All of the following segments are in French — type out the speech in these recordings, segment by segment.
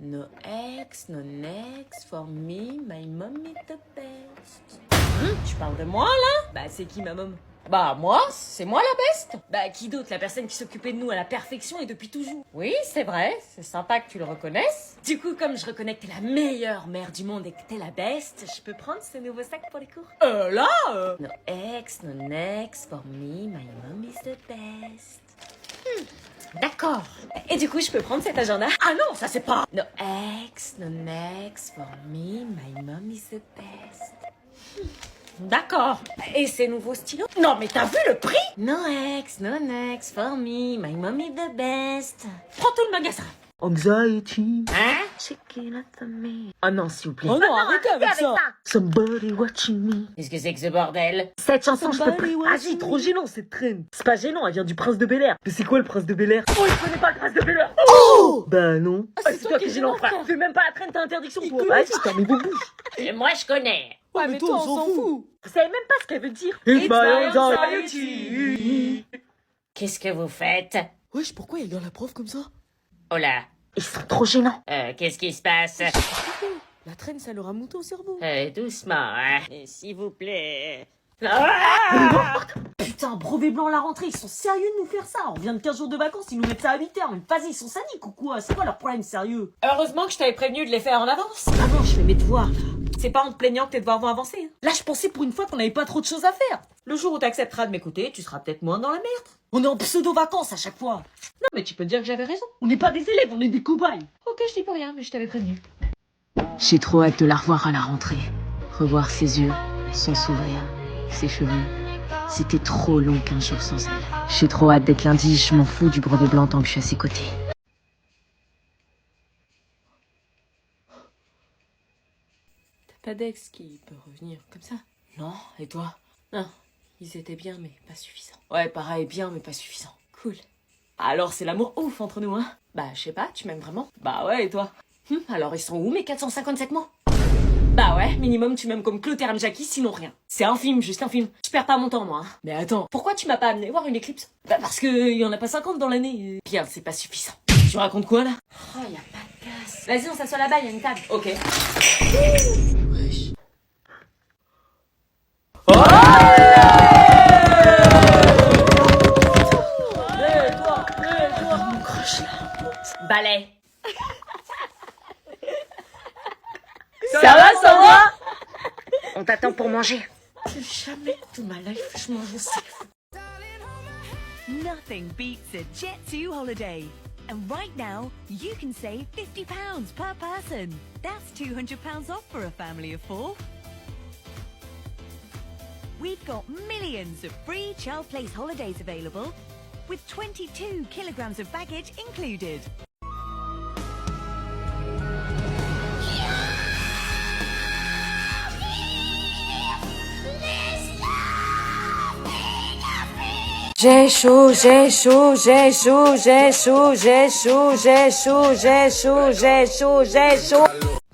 No ex, no next, for me, my mom is the best. Tu parles de moi, là? Bah, c'est qui, ma mom? Bah, moi, c'est moi la best. Bah, qui d'autre? La personne qui s'occupait de nous à la perfection et depuis toujours. Oui, c'est vrai, c'est sympa que tu le reconnaisses. Du coup, comme je reconnais que t'es la meilleure mère du monde et que t'es la best, je peux prendre ce nouveau sac pour les cours? No ex, no next, for me, my mom is the best. D'accord. Et du coup, je peux prendre cet agenda? Ah non, ça c'est pas... No ex, no next, for me, my mom is the best. D'accord. Et ces nouveaux stylos? Non, mais t'as vu le prix? No ex, no next, for me, my mom is the best. Prends tout le magasin. Anxiety. Hein? Check it out for me. Ah non, s'il vous plaît. Oh non, arrêtez avec ça. Somebody watching me. Qu'est-ce que c'est que ce bordel? Cette chanson, je peux Somebody pas. watching Vas-y, trop me. gênant cette traîne. C'est pas gênant, elle vient du Prince de Bel-Air. Mais c'est quoi le Prince de Bel-Air? Oh, je connais pas le Prince de Bel-Air. Oh! Bah non. Ah, c'est toi qui es gênant, frère. Fais même pas la traîne, t'as interdiction toi. connaît Vas-y, t'as mis vos bouches. Et moi, je connais. Ouais, mais toi, on s'en fout. Vous savez même pas ce qu'elle veut dire. It's my anxiety. Qu'est-ce que vous faites? Wesh, pourquoi il regarde la prof comme ça? Oh là. Ils sont trop gênants. Qu'est-ce qui se passe? La traîne, ça leur a monté au cerveau. Doucement, hein. S'il vous plaît. Putain, brevet blanc à la rentrée, ils sont sérieux de nous faire ça? On vient de 15 jours de vacances, ils nous mettent ça à 8h. Mais vas-y, ils sont sadiques ou quoi? C'est quoi leur problème sérieux? Heureusement que je t'avais prévenu de les faire en avance. Ah non, je fais mes devoirs. C'est pas en te plaignant que tes devoirs vont avancer. Hein. Là, je pensais pour une fois qu'on avait pas trop de choses à faire. Le jour où t'accepteras de m'écouter, tu seras peut-être moins dans la merde. On est en pseudo-vacances à chaque fois. Non, mais tu peux dire que j'avais raison. On n'est pas des élèves, on est des cobayes. Ok, je dis pas rien, mais je t'avais prévenu. J'ai trop hâte de la revoir à la rentrée. Revoir ses yeux, son sourire, ses cheveux. C'était trop long 15 jours sans elle. J'ai trop hâte d'être lundi, je m'en fous du brevet blanc tant que je suis à ses côtés. T'as pas d'ex qui peut revenir comme ça? Non, et toi? Non, ils étaient bien, mais pas suffisants. Ouais, pareil, bien, mais pas suffisant. Cool. Alors, c'est l'amour ouf entre nous, hein? Bah, je sais pas, tu m'aimes vraiment? Bah ouais, et toi? Alors, ils sont où mes 457 mois? Bah ouais, minimum tu m'aimes comme Claude et Jackie, sinon rien. C'est un film, juste un film. Je perds pas mon temps, moi. Hein. Mais attends, Pourquoi tu m'as pas amené voir une éclipe? Bah parce que y en a pas 50 dans l'année. Bien, c'est pas suffisant. Tu racontes quoi, là? oh, y a pas de casse. Vas-y, on s'assoit là-bas, y a une table. Ok. Wesh. Mon crush, là. Balai. Ça va, Sandra? On t'attend pour manger. Jamais de toute ma life, je mange aussi. Nothing beats a Jet2 holiday. And right now, you can save £50 per person. That's £200 off for a family of 4. We've got millions of free child place holidays available, with 22 kilograms of baggage included. J'ai chaud, j'ai chaud, j'ai chaud, j'ai chaud, j'ai chaud, j'ai chaud, j'ai chaud, j'ai chaud, j'ai chaud.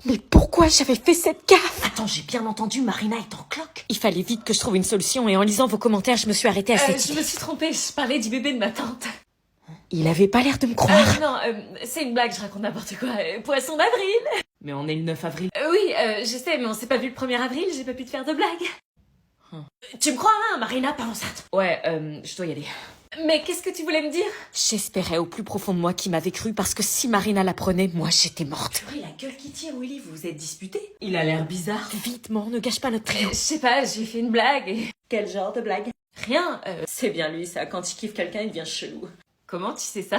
Mais pourquoi j'avais fait cette gaffe? Attends, j'ai bien entendu, Marina est en cloque. Il fallait vite que je trouve une solution et en lisant vos commentaires, je me suis arrêtée à cette Je idée. me suis trompée, je parlais du bébé de ma tante. Il avait pas l'air de me croire. Non, c'est une blague, je raconte n'importe quoi. Poisson d'avril. Mais on est le 9 avril. Oui, je sais, mais on s'est pas vu le 1er avril, j'ai pas pu te faire de blague. Tu me crois, hein, Marina, pas enceinte? Ouais, je dois y aller. Mais qu'est-ce que tu voulais me dire? J'espérais au plus profond de moi qu'il m'avait cru parce que si Marina l'apprenait, moi j'étais morte. Purée, la gueule qui tire, Willy, vous vous êtes disputés? Il a l'air bizarre. Vite, mort, ne gâche pas notre trio. Je sais pas, j'ai fait une blague. Et... Quel genre de blague? Rien, c'est bien lui, ça. Quand il kiffe quelqu'un, il devient chelou. Comment tu sais ça?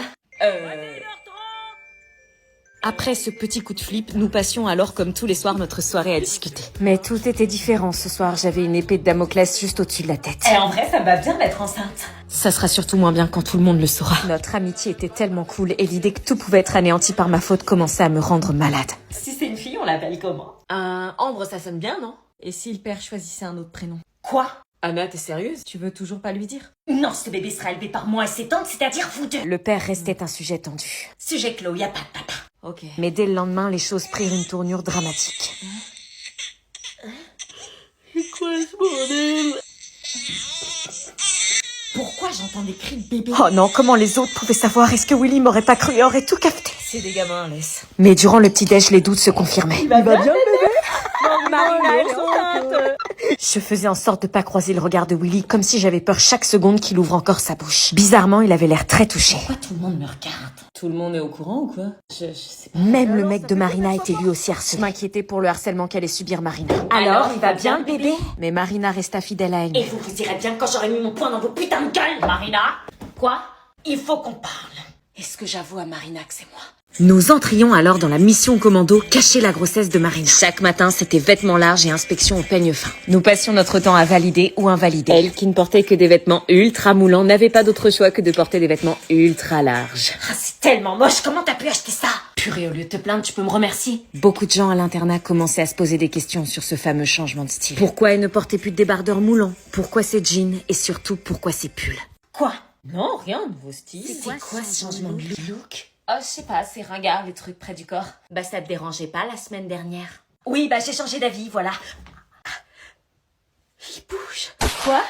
Après ce petit coup de flip, nous passions alors comme tous les soirs notre soirée à discuter. Mais tout était différent ce soir, j'avais une épée de Damoclès juste au-dessus de la tête. Et en vrai, ça me va bien d'être enceinte. Ça sera surtout moins bien quand tout le monde le saura. Notre amitié était tellement cool et l'idée que tout pouvait être anéanti par ma faute commençait à me rendre malade. Si c'est une fille, on l'appelle comment? Ambre, ça sonne bien, non? Et si le père choisissait un autre prénom? Quoi? Anna, t'es sérieuse? Tu veux toujours pas lui dire? Non, ce bébé sera élevé par moi et ses tantes, c'est-à-dire vous deux. Le père restait un sujet tendu. Sujet clos, y a pas de papa. Ok. Mais dès le lendemain, les choses prirent une tournure dramatique. C'est quoi ce bordel? Pourquoi fois j'entends des cris de bébé. Oh non, comment les autres pouvaient savoir? Est-ce que Willy m'aurait pas cru et aurait tout capté? C'est des gamins, laisse. Mais durant le petit-déj, les doutes se confirmaient. Il va bien, bébé? Marina, elle est enceinte. Je faisais en sorte de pas croiser le regard de Willy, comme si j'avais peur chaque seconde qu'il ouvre encore sa bouche. Bizarrement, il avait l'air très touché. Pourquoi tout le monde me regarde? Tout le monde est au courant ou quoi? Je sais pas. Même le mec de Marina était lui aussi harcelé. Je m'inquiétais pour le harcèlement qu'allait subir Marina. Alors, il va bien, le bébé? Mais Marina resta fidèle à elle. Et vous direz bien quand j'aurai mis mon poing dans vos putains de gueules, Marina. Quoi? Il faut qu'on parle. Est-ce que j'avoue à Marina que c'est moi? Nous entrions alors dans la mission commando cacher la grossesse de Marina. Chaque matin, c'était vêtements larges et inspection au peigne fin. Nous passions notre temps à valider ou invalider. Elle, qui ne portait que des vêtements ultra moulants, n'avait pas d'autre choix que de porter des vêtements ultra larges. Ah, c'est tellement moche, comment t'as pu acheter ça? Purée, au lieu de te plaindre, tu peux me remercier? Beaucoup de gens à l'internat commençaient à se poser des questions sur ce fameux changement de style. Pourquoi elle ne portait plus de débardeurs moulants? Pourquoi ses jeans? Et surtout, pourquoi ses pulls? Quoi? Non, rien, nouveau style. C'est quoi ce changement de look? Oh, je sais pas, c'est ringard les trucs près du corps. Bah ça te dérangeait pas la semaine dernière? Oui, bah j'ai changé d'avis, voilà. Il bouge. Quoi?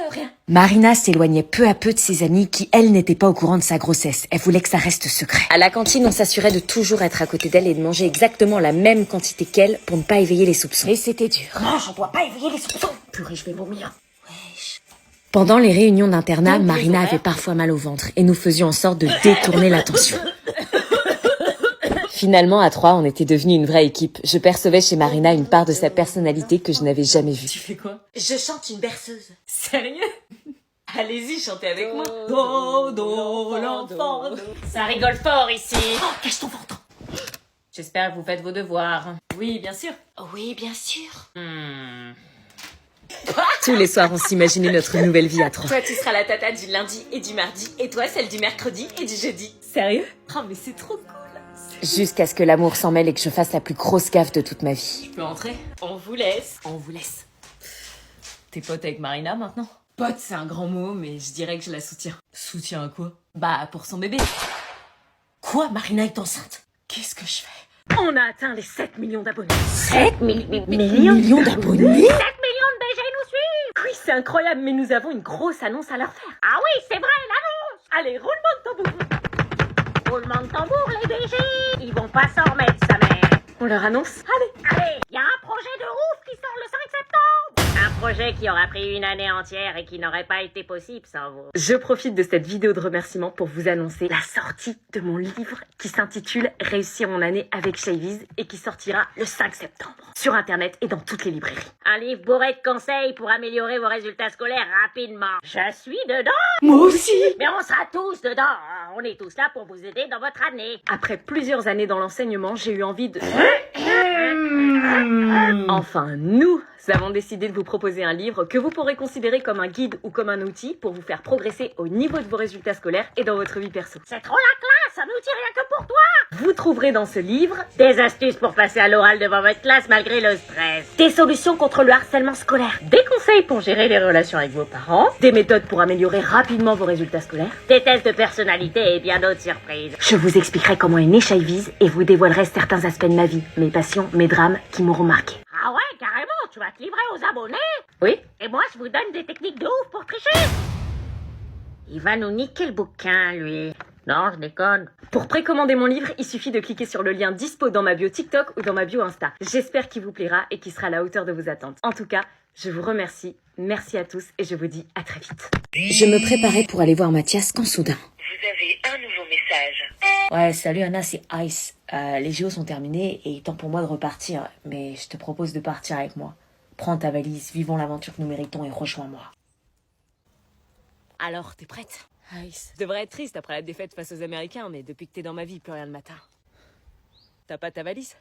Rien. Marina s'éloignait peu à peu de ses amies qui, elles, n'étaient pas au courant de sa grossesse. Elle voulait que ça reste secret. À la cantine, on s'assurait de toujours être à côté d'elle et de manger exactement la même quantité qu'elle pour ne pas éveiller les soupçons. Et c'était dur. Non, j'en dois pas éveiller les soupçons. Purée, je vais vomir. Pendant les réunions d'internat, Donc, Marina les avait parfois mal au ventre et nous faisions en sorte de détourner l'attention. Finalement, à 3, on était devenus une vraie équipe. Je percevais chez Marina une part de sa personnalité que je n'avais jamais vue. Tu fais quoi? Je chante une berceuse. Sérieux? Allez-y, chantez avec moi. Do, l'enfant. Ça rigole fort ici. Oh, cache ton ventre. J'espère que vous faites vos devoirs. Oui, bien sûr. Oui, bien sûr. Tous les soirs, on s'imaginait notre nouvelle vie à 3. Toi, tu seras la tata du lundi et du mardi, et toi, celle du mercredi et du jeudi. Sérieux? Oh, mais c'est trop cool. Jusqu'à ce que l'amour s'en mêle et que je fasse la plus grosse gaffe de toute ma vie. Je peux entrer? On vous laisse. On vous laisse. T'es pote avec Marina maintenant? Pote, c'est un grand mot, mais je dirais que je la soutiens. Soutiens à quoi? Bah, pour son bébé. Quoi? Marina est enceinte? Qu'est-ce que je fais? On a atteint les 7 millions d'abonnés. 7 millions d'abonnés? 7 millions de BG nous suivent! Oui, c'est incroyable, mais nous avons une grosse annonce à leur faire. Ah oui, c'est vrai, l'annonce! Allez, roulement de tambour! Roulement de tambour, les BG! Ils vont pas s'en remettre, sa mère! On leur annonce? Allez, y a un projet de ouf qui sort le 5 septembre! Un projet qui aura pris une année entière et qui n'aurait pas été possible sans vous. Je profite de cette vidéo de remerciement pour vous annoncer la sortie de mon livre qui s'intitule Réussir mon année avec Shavies et qui sortira le 5 septembre sur internet et dans toutes les librairies. Un livre bourré de conseils pour améliorer vos résultats scolaires rapidement. Je suis dedans! Moi aussi! Mais on sera tous dedans. On est tous là pour vous aider dans votre année. Après plusieurs années dans l'enseignement, j'ai eu envie de... Enfin, nous avons décidé de vous proposer un livre que vous pourrez considérer comme un guide ou comme un outil pour vous faire progresser au niveau de vos résultats scolaires et dans votre vie perso. C'est trop la classe, un outil rien que pour toi! Vous trouverez dans ce livre des astuces pour passer à l'oral devant votre classe malgré le stress. des solutions contre le harcèlement scolaire, des conseils pour gérer les relations avec vos parents, des méthodes pour améliorer rapidement vos résultats scolaires. Des tests de personnalité et bien d'autres surprises. Je vous expliquerai comment est née Shavies et vous dévoilerai certains aspects de ma vie, mes passions, mes drames qui m'auront marqué. Ah ouais, carrément, tu vas te livrer aux abonnés? Oui? Et moi, je vous donne des techniques de ouf pour tricher. Il va nous niquer le bouquin, lui. Non, je déconne. Pour précommander mon livre, il suffit de cliquer sur le lien dispo dans ma bio TikTok ou dans ma bio Insta. J'espère qu'il vous plaira et qu'il sera à la hauteur de vos attentes. En tout cas, je vous remercie, merci à tous et je vous dis à très vite. Je me préparais pour aller voir Mathias quand soudain... Vous avez un nouveau message. Ouais, salut Anna, c'est Ice. Les JO sont terminés et il est temps pour moi de repartir. Mais je te propose de partir avec moi. Prends ta valise, vivons l'aventure que nous méritons et rejoins-moi. Alors, t'es prête? Ice, je devrais être triste après la défaite face aux Américains, mais depuis que t'es dans ma vie, plus rien ne m'atteint. T'as pas ta valise?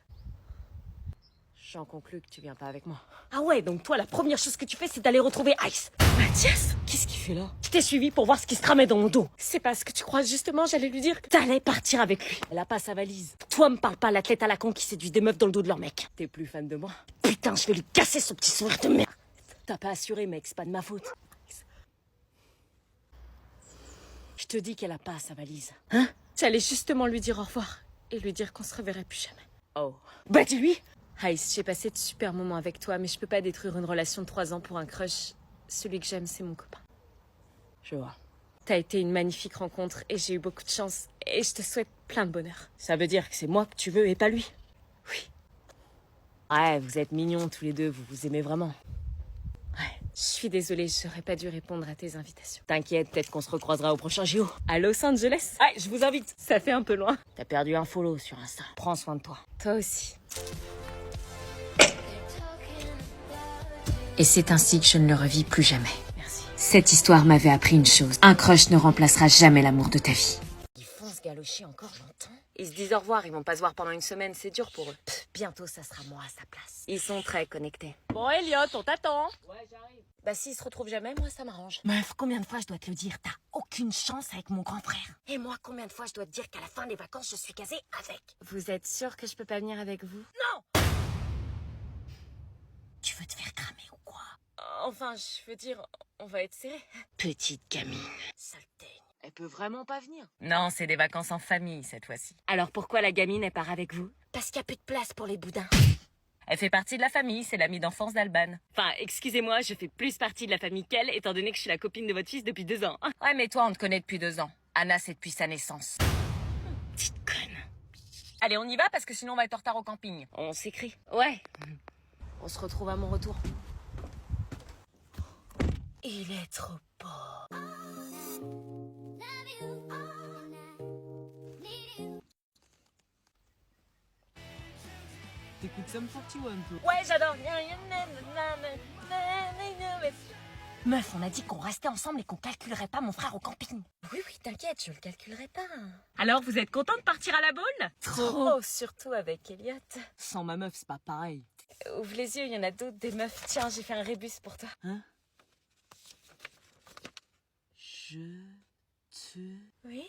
J'en conclus que tu viens pas avec moi. Ah ouais, donc toi, la première chose que tu fais, c'est d'aller retrouver Ice. Mathias, qu'est-ce qu'il fait là? Je t'ai suivi pour voir ce qui se tramait dans mon dos. C'est pas ce que tu crois, justement, j'allais lui dire que... T'allais partir avec lui. Elle a pas sa valise. Toi, me parle pas l'athlète à la con qui séduit des meufs dans le dos de leur mec. T'es plus fan de moi? Putain, je vais lui casser son petit sourire de merde. T'as pas assuré, mec, c'est pas de ma faute. Je te dis qu'elle a pas sa valise. Hein? J'allais justement lui dire au revoir et lui dire qu'on se reverrait plus jamais. Oh. Bah dis-lui. Ice, j'ai passé de super moments avec toi, mais je peux pas détruire une relation de 3 ans pour un crush. Celui que j'aime, c'est mon copain. Je vois. T'as été une magnifique rencontre et j'ai eu beaucoup de chance et je te souhaite plein de bonheur. Ça veut dire que c'est moi que tu veux et pas lui. Oui. Ouais, vous êtes mignons tous les deux, vous vous aimez vraiment. Ouais, je suis désolée, j'aurais pas dû répondre à tes invitations. T'inquiète, peut-être qu'on se recroisera au prochain JO. À Los Angeles. Ouais, je vous invite. Ça fait un peu loin. T'as perdu un follow sur Insta. Prends soin de toi. Toi aussi. Et c'est ainsi que je ne le revis plus jamais. Merci. Cette histoire m'avait appris une chose. Un crush ne remplacera jamais l'amour de ta vie. Ils font se galocher encore longtemps. Ils se disent au revoir, ils vont pas se voir pendant une semaine, c'est dur pour eux. Bientôt, ça sera moi à sa place. Ils sont très connectés. Bon, Elliot, on t'attend. Ouais, j'arrive. Bah, s'ils se retrouvent jamais, moi, ça m'arrange. Meuf, combien de fois je dois te le dire? T'as aucune chance avec mon grand frère. Et moi, combien de fois je dois te dire qu'à la fin des vacances, je suis casée avec? Vous êtes sûr que je peux pas venir avec vous? Non! Tu veux te faire cramer ou quoi? Enfin, je veux dire, on va être serrés. Petite gamine. Sale teigne. Elle peut vraiment pas venir. Non, c'est des vacances en famille cette fois-ci. Alors pourquoi la gamine, elle part avec vous? Parce qu'il n'y a plus de place pour les boudins. Elle fait partie de la famille, c'est l'amie d'enfance d'Alban. Enfin, excusez-moi, je fais plus partie de la famille qu'elle, étant donné que je suis la copine de votre fils depuis 2 ans. Ouais, mais toi, on te connaît depuis 2 ans. Anna, c'est depuis sa naissance. Petite conne. Allez, on y va parce que sinon on va être en retard au camping. On s'écrit. Ouais. On se retrouve à mon retour. Il est trop beau. T'écoutes Sum 41 toi. Ouais, j'adore. Meuf, on a dit qu'on restait ensemble et qu'on calculerait pas mon frère au camping. Oui, t'inquiète, je le calculerai pas. Alors, vous êtes content de partir à la boule? Trop, surtout avec Elliot. Sans ma meuf, c'est pas pareil. Ouvre les yeux, il y en a d'autres, des meufs. Tiens, j'ai fait un rébus pour toi. Hein? Je te Oui?